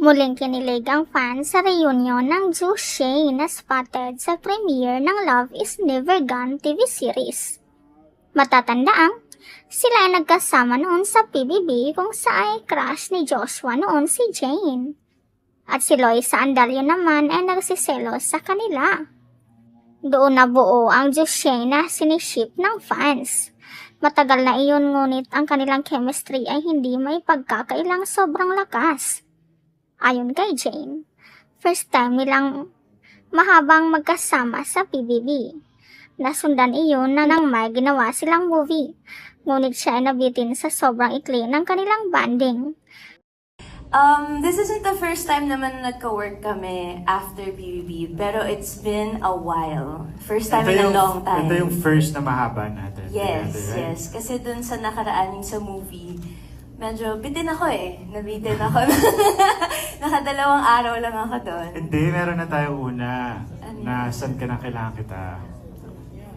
Muling kinilig ang fans sa reunion ng Ju Shane na spotted sa premiere ng Love is Never Gone TV series. Matatandaang, sila ay nagkasama noon sa PBB kung saan crush ni Joshua noon si Jane. At si Loisa Andalio naman ay nagsiselos sa kanila. Doon nabuo ang Ju Shane na siniship ng fans. Matagal na iyon ngunit ang kanilang chemistry ay hindi may pagkakailang sobrang lakas. Ayon kay Jane, first time nilang mahabang magkasama sa PBB. Nasundan iyon na nang may ginawa silang movie, ngunit siya ay nabitin sa sobrang ikli ng kanilang banding. This isn't the first time naman na nagka-work kami after PBB, pero it's been a while. First time in a long time. Ito yung first na mahaba natin. Yes, right? yes. Kasi dun sa nakaraan yung sa movie, medyo bitin ako eh. Nabitin ako. Nakadalawang araw lang ako doon. Hindi, meron na tayong una na saan ka na kailangan kita.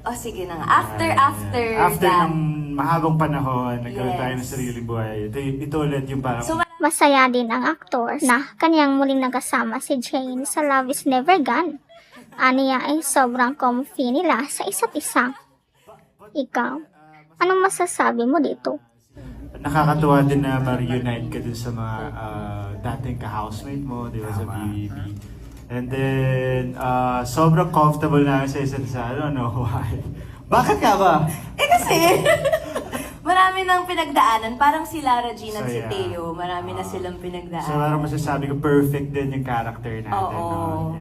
O sige na nga. After After that. ng mahabang panahon, nagkaroon tayo ng Yes. sarili buhay. Ito ulit yung parang... So, Masaya din ang aktor na kanyang muling nakasama si Jane sa Love is Never Gone. Aniya ay sobrang comfy nila sa isa't isa. Ikaw, anong masasabi mo dito? Nakakatuwa din na ma-reunite ka dun sa mga dating ka-housemate mo, di ba, sa BBB. And then, sobrang comfortable na sa isa't isa. I don't know why. Bakit ka ba? kasi, marami nang pinagdaanan. Parang si Lara Jean at si So, yeah. Theo. Marami na silang pinagdaanan. So, parang masasabi ko, perfect din yung character natin. Oo. No?